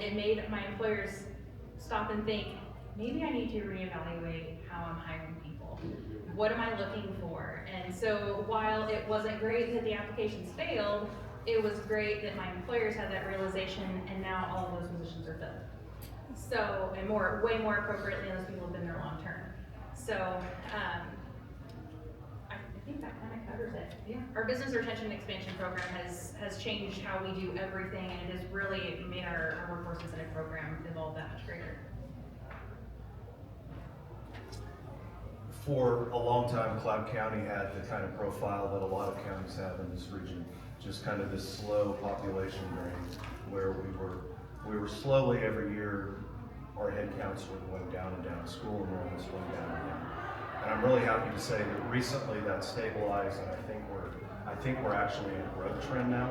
it made my employers stop and think, maybe I need to reevaluate how I'm hiring people. What am I looking for? And so while it wasn't great that the applications failed, it was great that my employers had that realization, and now all of those positions are filled. So, and way more appropriately, those people have been there long term. So, I think that kind of covers it. Yeah. Our business retention and expansion program has changed how we do everything, and it has really made our workforce incentive program evolve that much greater. For a long time, Cloud County had the kind of profile that a lot of counties have in this region, just kind of this slow population drain, where we were slowly every year, our head counts were going down and down, school enrollments going down and down. And I'm really happy to say that recently that stabilized, and I think we're actually in a growth trend now.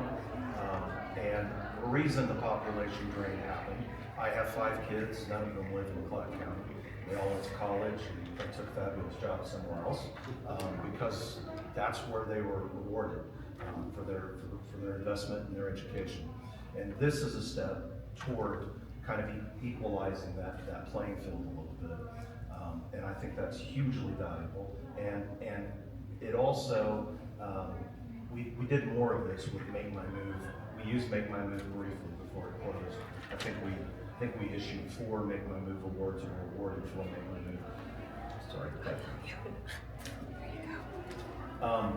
And the reason the population drain happened, I have 5 kids, none of them live in Cloud County. They all went to college and took fabulous jobs somewhere else, because that's where they were rewarded for their investment in their education. And this is a step toward kind of equalizing that playing field a little bit. And I think that's hugely valuable. And it also, we did more of this with Make My Move. We used Make My Move briefly before it closed. I think we issued 4 Make My Move awards and were awarded 4 Make My Move. Sorry.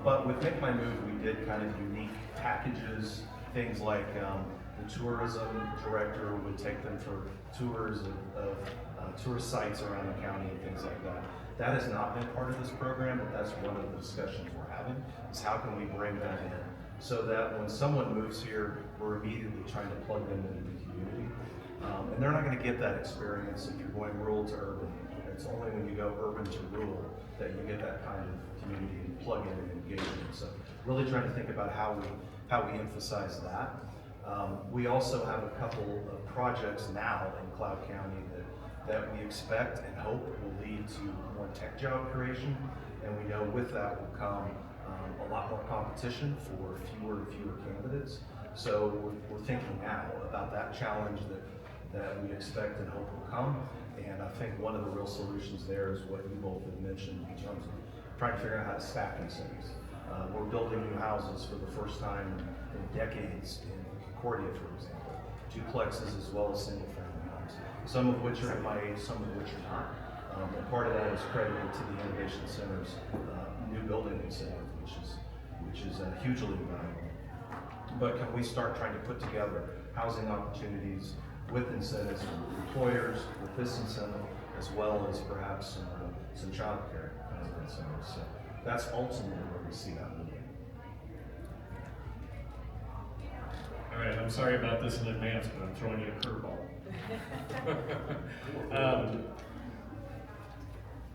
But with Make My Move, we did kind of unique packages, things like the tourism director would take them for tours of tourist sites around the county and things like that. That has not been part of this program, but that's one of the discussions we're having, is how can we bring that in so that when someone moves here, we're immediately trying to plug them into the community. And they're not going to get that experience if you're going rural to urban. It's only when you go urban to rural that you get that kind of community and plug in and engagement. So really trying to think about how we emphasize that. We also have a couple of projects now in Cloud County that we expect and hope will lead to more tech job creation. And we know with that will come a lot more competition for fewer and fewer candidates. So we're thinking now about that challenge that we expect and hope will come. And I think one of the real solutions there is what you both have mentioned in terms of trying to figure out how to stack incentives. We're building new houses for the first time in decades in Concordia, for example, duplexes as well as single family homes, some of which are MIA, some of which are not. And part of that is credited to the Innovation Center's new building incentive, which is hugely valuable. But can we start trying to put together housing opportunities with incentives for employers, with this incentive, as well as perhaps some child care kind of incentives. So that's ultimately where we see that moving. All right, I'm sorry about this in advance, but I'm throwing you a curveball.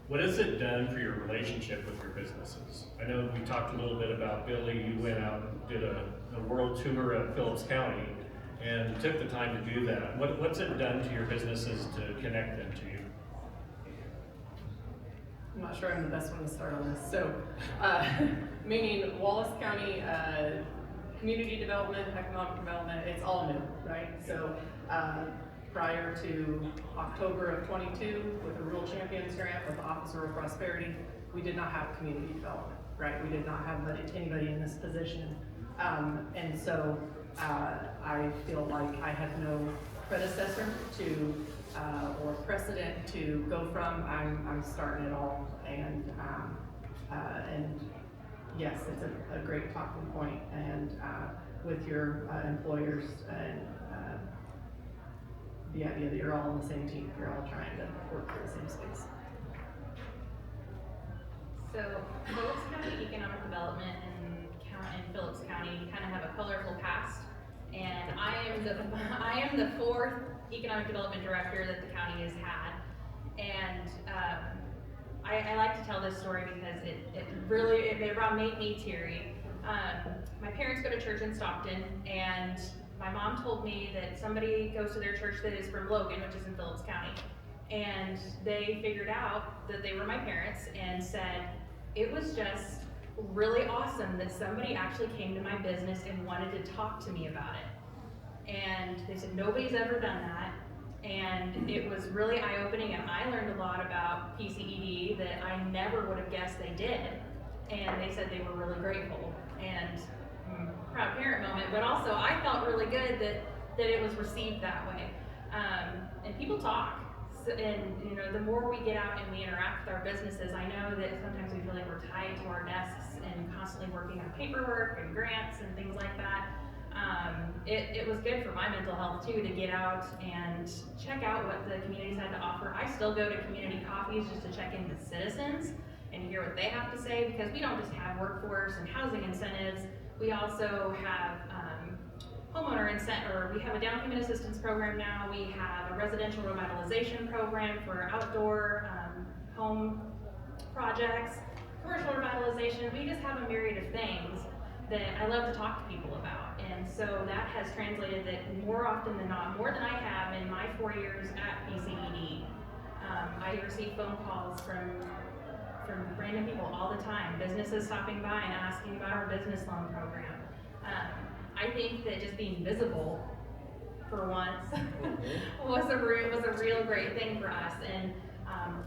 What has it done for your relationship with your businesses? I know we talked a little bit about Billy, you went out and did a world tour of Phillips County and took the time to do that. What's it done to your businesses to connect them to you? I'm not sure I'm the best one to start on this. So, meaning Wallace County community development, economic development, it's all new, right? So, prior to October of 22, with the Rural Champions Grant with the Office of Rural Prosperity, we did not have community development, right? We did not have anybody in this position. And so I feel like I have no predecessor to or precedent to go from. I'm starting it all, and yes, it's a great talking point, and with your employers and the idea that you're all on the same team, you're all trying to work for the same space. So Phillips County Economic Development and Phillips County kind of have a colorful past, and I am the 4th economic development director that the county has had, and I like to tell this story because it made me teary. My parents go to church in Stockton, and my mom told me that somebody goes to their church that is from Logan, which is in Phillips County, and they figured out that they were my parents and said, it was just really awesome that somebody actually came to my business and wanted to talk to me about it. And they said, nobody's ever done that. And it was really eye-opening, and I learned a lot about PCED that I never would have guessed they did. And they said they were really grateful, and proud parent moment, but also I felt really good that it was received that way. And people talk, and you know, the more we get out and we interact with our businesses, I know that sometimes we feel like we're tied to our desks and constantly working on paperwork and grants and things like that. It was good for my mental health too to get out and check out what the communities had to offer. I still go to community coffees just to check in with citizens and hear what they have to say, because we don't just have workforce and housing incentives, we also have homeowner incentive, or we have a down payment assistance program now, we have a residential revitalization program for outdoor home projects, commercial revitalization. We just have a myriad of things that I love to talk to people about. And so that has translated that more often than not, more than I have in my 4 years at PCED, I receive phone calls from random people all the time, businesses stopping by and asking about our business loan program. I think that just being visible for once was a real great thing for us. And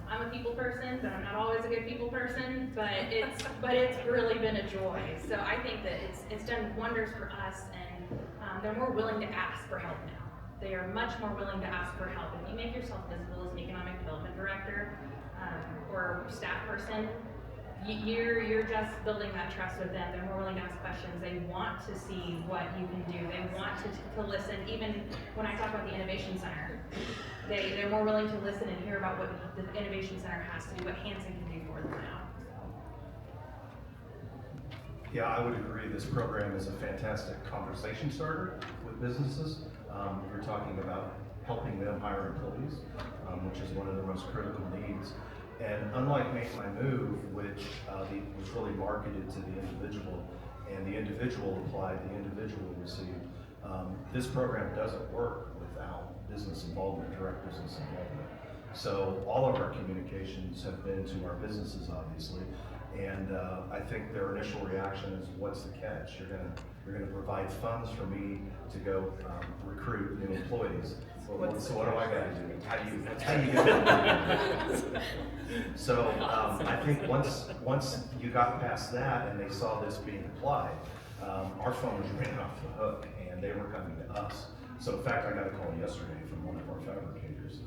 I'm a people person, but I'm not always a good people person, but it's really been a joy. So I think that it's done wonders for us, and they're more willing to ask for help now. They are much more willing to ask for help. If you make yourself visible as an economic development director or staff person, you're just building that trust with them. They're more willing to ask questions. They want to see what you can do. They want to listen. Even when I talk about the Innovation Center, they're more willing to listen and hear about what the Innovation Center has to do, what Hansen can do for them now. Yeah, I would agree. This program is a fantastic conversation starter with businesses. We're talking about helping them hire employees, which is one of their most critical needs. And unlike Make My Move, which was really marketed to the individual, and the individual applied, the individual received, this program doesn't work without business involvement, direct business involvement. So all of our communications have been to our businesses, obviously, and I think their initial reaction is, "What's the catch? You're gonna provide funds for me to go recruit new employees. Well, so what do I gotta do? How do you get it?" So I think once you got past that and they saw this being applied, our phone was ringing off the hook, and they were coming to us. So in fact, I got a call yesterday from one of our fabricators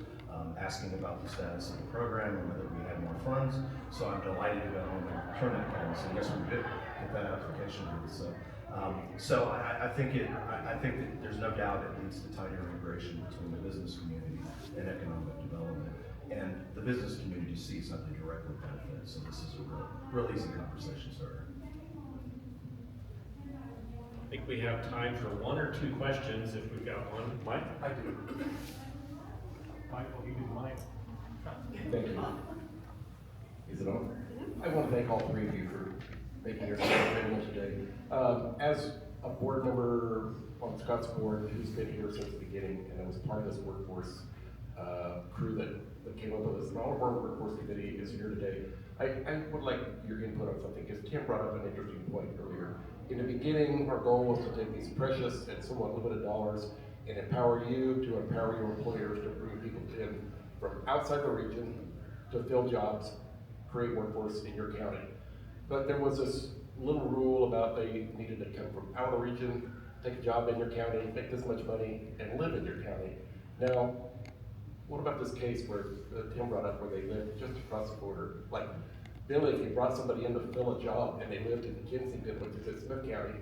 asking about the status of the program and whether we had more funds. So I'm delighted to go home and turn that call and say, yes, we did get that application. So I think that there's no doubt it leads to tighter integration between the business community and economic development. And the business community sees how they directly benefit. So this is a real easy conversation starter. I think we have time for one or two questions if we've got one. Mike? I do. Michael, you do mine. Thank you. Is it on? I want to thank all three of you for making yourself available today. As a board member on Scott's board who's been here since the beginning and was part of this workforce crew that came up with this, and all of our workforce committee is here today, I would like your input on something, because Tim brought up an interesting point earlier. In the beginning, our goal was to take these precious and somewhat limited dollars and empower you to empower your employers to bring people in from outside the region to fill jobs, create workforce in your county. But there was this little rule about they needed to come from out of the region, take a job in your county, make this much money, and live in your county. Now, what about this case where Tim brought up where they live just across the border? Like, Billy, if you brought somebody in to fill a job and they lived in Kensington, which is in Smith County,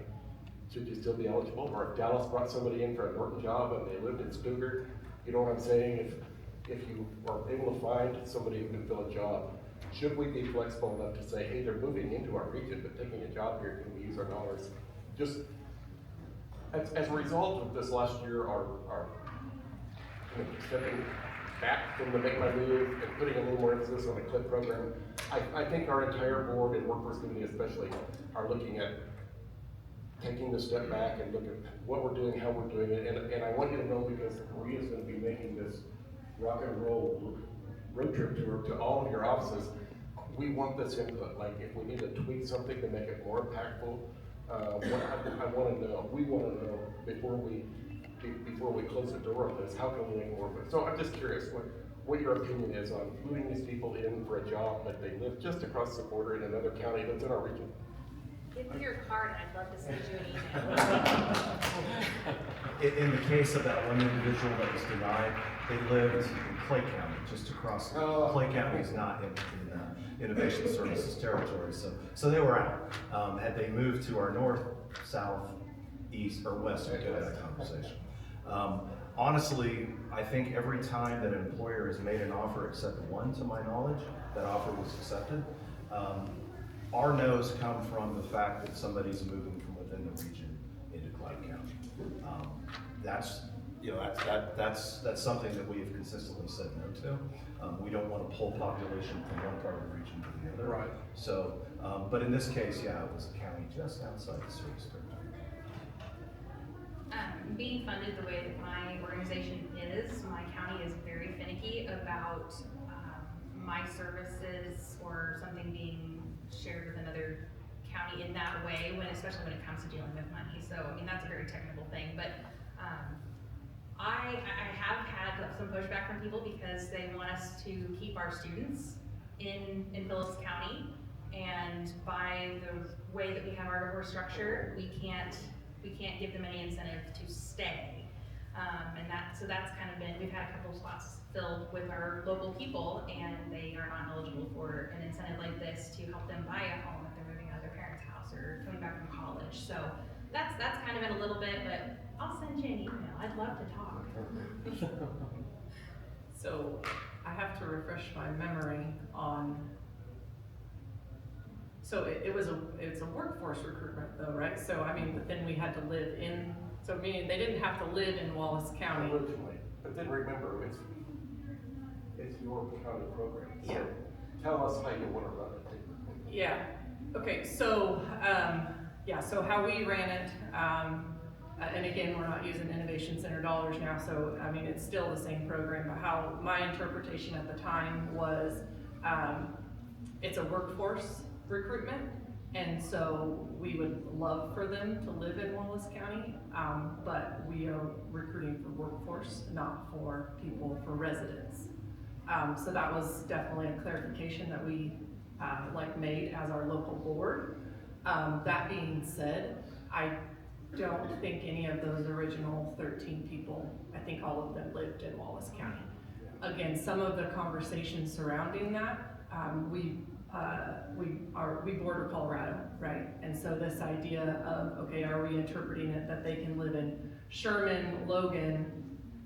should you still be eligible? Or if Dallas brought somebody in for a Norton job and they lived in Stuttgart, you know what I'm saying? If you are able to find somebody who can fill a job, should we be flexible enough to say, hey, they're moving into our region, but taking a job here, can we use our dollars? Just as a result of this last year, our stepping back from the Make My Move and putting a little more emphasis on the CLIP program, I think our entire board and workforce committee especially are looking at taking the step back and look at what we're doing, how we're doing it, and I want you to know, because Maria's going to be making this rock and roll road trip tour to all of your offices, we want this input. Like, if we need to tweak something to make it more impactful, we want to know before we before we close the door on this, how can we make more? So I'm just curious, what your opinion is on moving these people in for a job, but they live just across the border in another county that's in our region? Give me your card and I'd love to send you an email. In the case of that one individual that was denied, they lived in Clay County, just across. Clay County is not in Innovation Services territory, so they were out. Had they moved to our north, south, east, or west, we could have had a conversation. Honestly, I think every time that an employer has made an offer, except one to my knowledge, that offer was accepted. Our no's come from the fact that somebody's moving from within the region into Clyde County. That's something that we have consistently said no to. We don't want to pull population from one part of the region to the other. Right. So, but in this case, yeah, it was a county just outside the service territory. Being funded the way that my organization is, my county is very finicky about my services or something being shared with another county in that way, especially when it comes to dealing with money. So, I mean, that's a very technical thing, but I have had some pushback from people because they want us to keep our students in Phillips County, and by the way that we have our structure, we can't give them any incentive to stay. So that's kind of been, we've had a couple of spots filled with our local people, and they are not eligible for an incentive like this to help them buy a home if they're moving out of their parents' house or coming back from college. So that's kind of been a little bit, but I'll send you an email. I'd love to talk. So I have to refresh my memory on, so it's a workforce recruitment though, right? So I mean, but then we had to live in, so meaning they didn't have to live in Wallace County. Originally, but then remember, it's your county program. So Yeah. tell us how you want to run it. Yeah, okay, so, so how we ran it, and again, we're not using Innovation Center dollars now, so, I mean, it's still the same program, but how my interpretation at the time was, it's a workforce recruitment, and so we would love for them to live in Wallace County, but we are recruiting for workforce, not for people, for residents. So that was definitely a clarification that we made as our local board. That being said, I don't think any of those original 13 people, I think all of them lived in Wallace County. Again, some of the conversations surrounding that, we border Colorado, right? And so this idea of, okay, are we interpreting it that they can live in Sherman, Logan,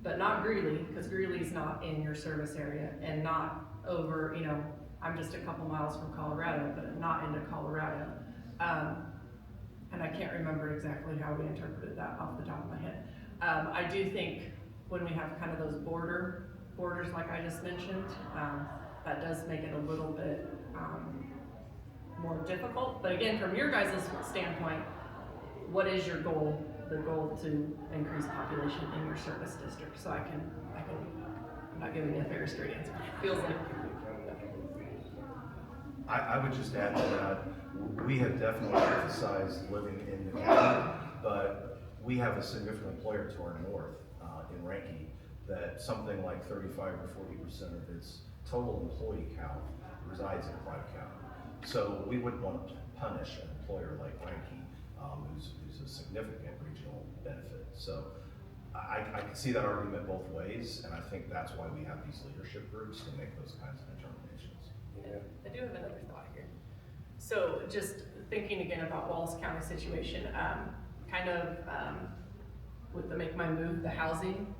but not Greeley, because Greeley's not in your service area, and not over, I'm just a couple miles from Colorado, but not into Colorado. And I can't remember exactly how we interpreted that off the top of my head. I do think when we have kind of those borders like I just mentioned, that does make it a little bit more difficult. But again, from your guys' standpoint, what is your goal? The goal to increase population in your service district. So I'm not giving you a fair straight answer. Feels like. I would just add to that, we have definitely emphasized living in the county, but we have a significant employer to our north, in Rankin, that something like 35 or 40% of its total employee count resides in Clyde County. So we wouldn't want to punish an employer like Rankin, who's a significant regional benefit. So I can see that argument both ways, and I think that's why we have these leadership groups to make those kinds of determinations. Yeah. I do have another thought here. So just thinking again about Wallace County situation, with the Make My Move, the housing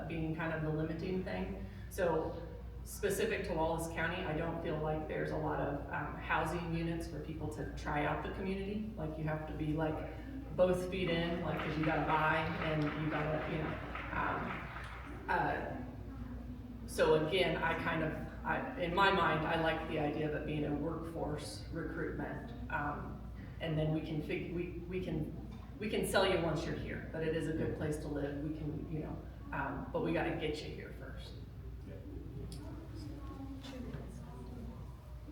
being kind of the limiting thing. So specific to Wallace County, I don't feel like there's a lot of housing units for people to try out the community. Like you have to be like both feet in, like cause you gotta buy and you gotta, so again, in my mind, I like the idea of it being a workforce recruitment, and then we can sell you once you're here, but it is a good place to live. We can, but we got to get you here first.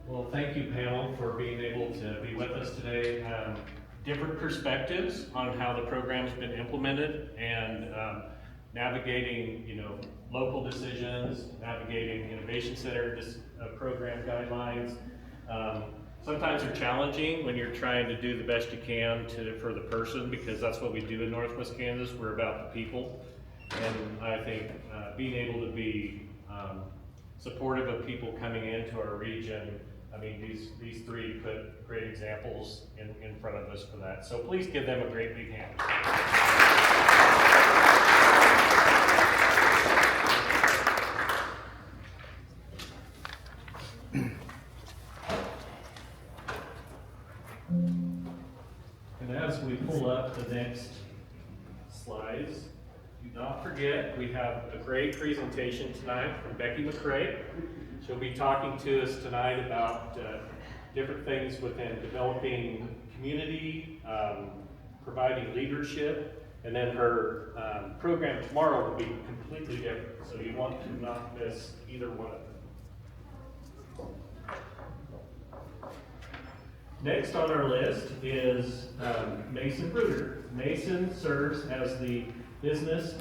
Well, thank you, panel, for being able to be with us today. Different perspectives on how the program's been implemented, and navigating, local decisions, navigating innovation center, program guidelines. Sometimes they're challenging when you're trying to do the best you can for the person, because that's what we do in Northwest Kansas. We're about the people. And I think being able to be supportive of people coming into our region, I mean, these three put great examples in front of us for that. So please give them a great big hand. And as we pull up the next slides, do not forget, we have a great presentation tonight from Becky McCrae. She'll be talking to us tonight about different things within developing community, providing leadership, and then her program tomorrow will be completely different, so you want to not miss either one of them. Next on our list is Mason Bruder. Mason serves as the business